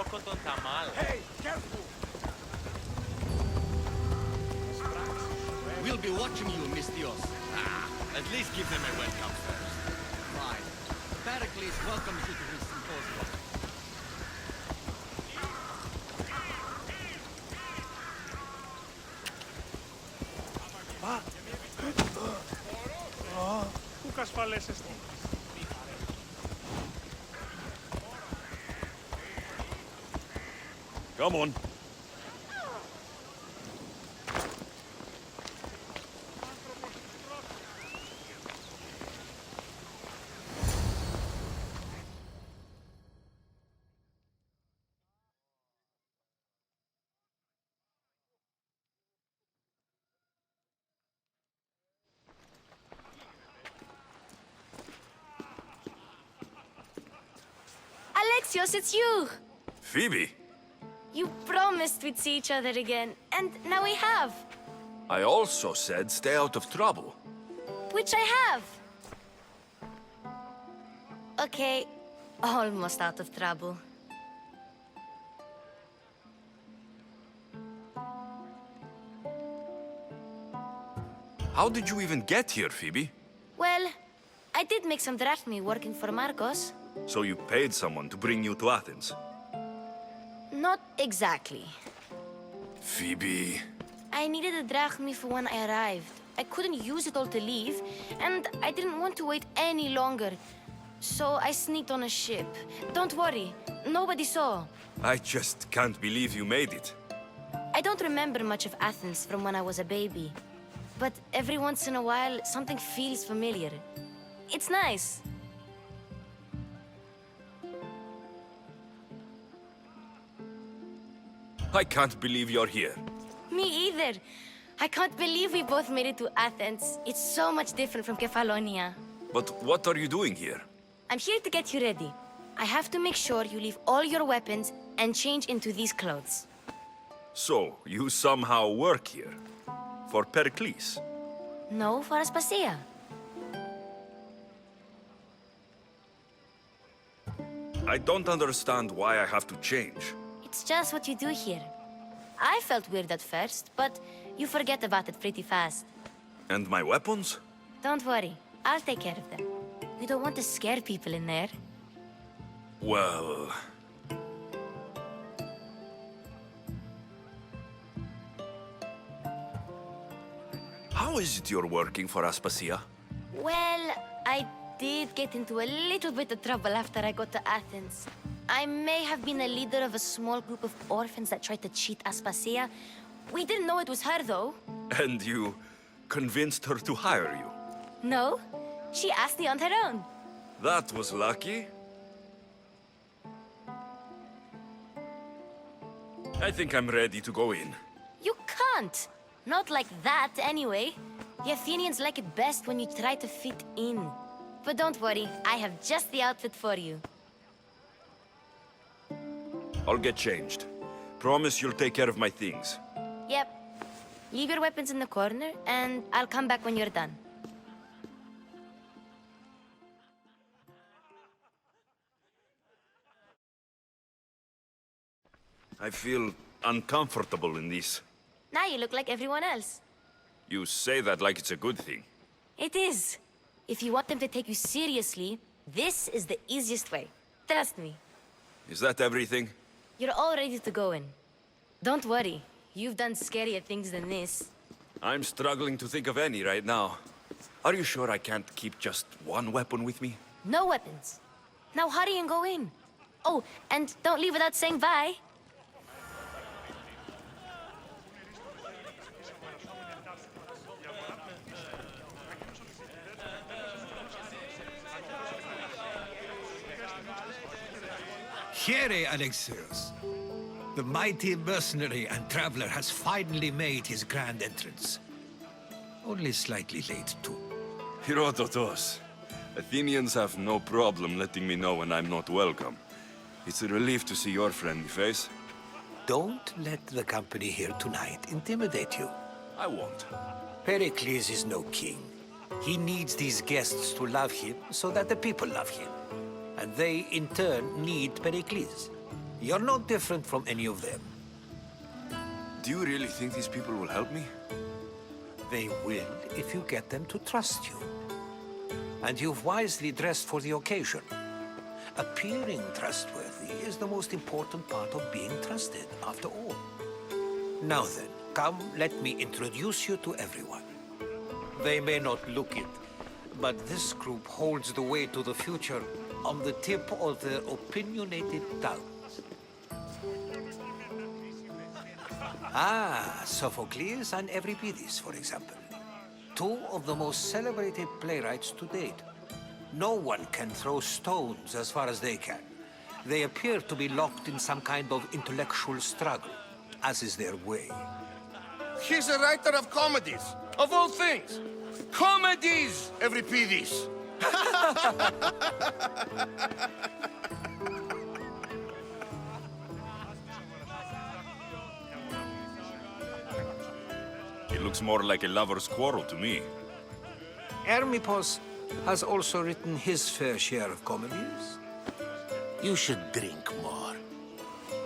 Loco τον tamal. Hey, careful! We'll be watching you, Mistios. At least give them a welcome first. Fine. Pericles welcomes you to his symposium. Πού κασφαλές εστί. Come on. Alexios, it's you! Phoebe, You promised we'd see each other again, and now we have. I also said stay out of trouble. Which I have. Okay, almost out of trouble. How did you even get here, Phoebe? Well, I did make some drachmi working for Marcos. So you paid someone to bring you to Athens? Not exactly. Phoebe... I needed a drachmi for when I arrived. I couldn't use it all to leave, and I didn't want to wait any longer. So I sneaked on a ship. Don't worry, nobody saw. I just can't believe you made it. I don't remember much of Athens from when I was a baby. But every once in a while, something feels familiar. It's nice. I can't believe you're here. Me either. I can't believe we both made it to Athens. It's so much different from Kefalonia. But what are you doing here? I'm here to get you ready. I have to make sure you leave all your weapons and change into these clothes. So, you somehow work here? For Pericles? No, for Aspasia. I don't understand why I have to change. It's just what you do here. I felt weird at first, but you forget about it pretty fast. And my weapons? Don't worry, I'll take care of them. You don't want to scare people in there. Well... How is it you're working for Aspasia? Well, I did get into a little bit of trouble after I got to Athens. I may have been a leader of a small group of orphans that tried to cheat Aspasia. We didn't know it was her, though. And you convinced her to hire you? No, she asked me on her own. That was lucky. I think I'm ready to go in. You can't. Not like that, anyway. The Athenians like it best when you try to fit in. But don't worry, I have just the outfit for you. I'll get changed. Promise you'll take care of my things. Yep. Leave your weapons in the corner, and I'll come back when you're done. I feel uncomfortable in this. Now you look like everyone else. You say that like it's a good thing. It is. If you want them to take you seriously, this is the easiest way. Trust me. Is that everything? You're all ready to go in. Don't worry. You've done scarier things than this. I'm struggling to think of any right now. Are you sure I can't keep just one weapon with me? No weapons. Now hurry and go in. Oh, and don't leave without saying bye. Here, Alexios. The mighty mercenary and traveler has finally made his grand entrance. Only slightly late, too. Herodotos. Athenians have no problem letting me know when I'm not welcome. It's a relief to see your friendly face. Don't let the company here tonight intimidate you. I won't. Pericles is no king. He needs these guests to love him so that the people love him. And they, in turn, need Pericles. You're no different from any of them. Do you really think these people will help me? They will if you get them to trust you. And you've wisely dressed for the occasion. Appearing trustworthy is the most important part of being trusted, after all. Now then, come, let me introduce you to everyone. They may not look it, but this group holds the way to the future on the tip of their opinionated tongues. Ah, Sophocles and Euripides, for example. Two of the most celebrated playwrights to date. No one can throw stones as far as they can. They appear to be locked in some kind of intellectual struggle, as is their way. He's a writer of comedies, of all things. Comedies, Euripides. It looks more like a lover's quarrel to me. Hermippos has also written his fair share of comedies. You should drink more.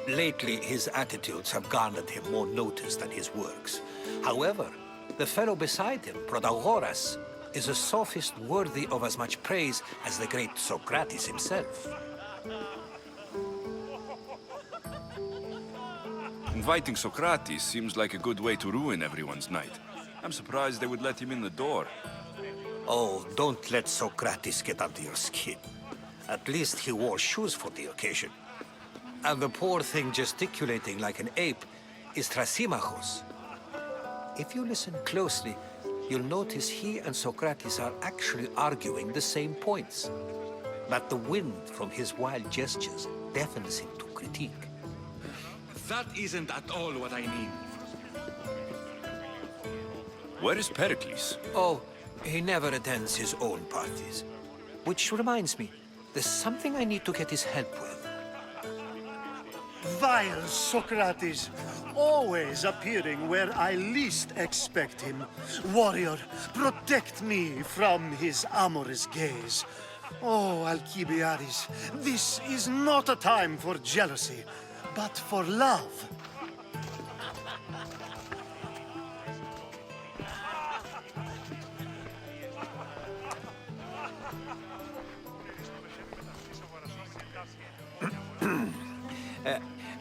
Lately, his attitudes have garnered him more notice than his works. However, the fellow beside him, Protagoras, is a sophist worthy of as much praise as the great Socrates himself. Inviting Socrates seems like a good way to ruin everyone's night. I'm surprised they would let him in the door. Oh, don't let Socrates get under your skin. At least he wore shoes for the occasion. And the poor thing gesticulating like an ape is Thrasymachos. If you listen closely, you'll notice he and Socrates are actually arguing the same points. But the wind from his wild gestures deafens him to critique. That isn't at all what I mean. Where is Pericles? Oh, he never attends his own parties. Which reminds me, there's something I need to get his help with. Vile Socrates, always appearing where I least expect him. Warrior, protect me from his amorous gaze. Oh, Alcibiades, this is not a time for jealousy, but for love.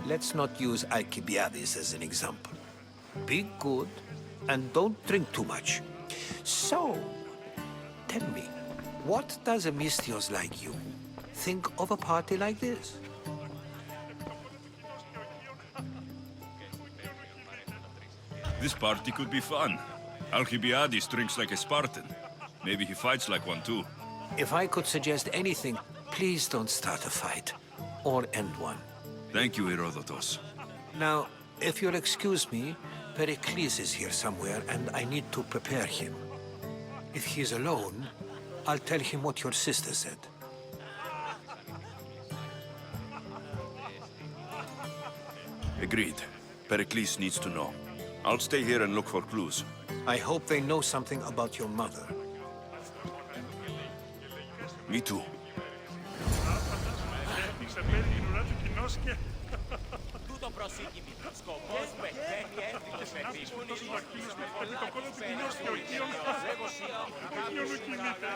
Let's not use Alcibiades as an example. Be good and don't drink too much. So, tell me, what does a Misthios like you think of a party like this? This party could be fun. Alcibiades drinks like a Spartan. Maybe he fights like one too. If I could suggest anything, please don't start a fight or end one. Thank you, Herodotus. Now, if you'll excuse me, Pericles is here somewhere and I need to prepare him. If he's alone, I'll tell him what your sister said. Agreed. Pericles needs to know. I'll stay here and look for clues. I hope they know something about your mother. Me too. Έδειξε πέρα την ουρά του κοινός και... Τούτο προσήκημη. Σκοπός που εκθέτει έντυπες Το κόλλο του κοινός και ο Κίον... Ο Κίον ο κινείται.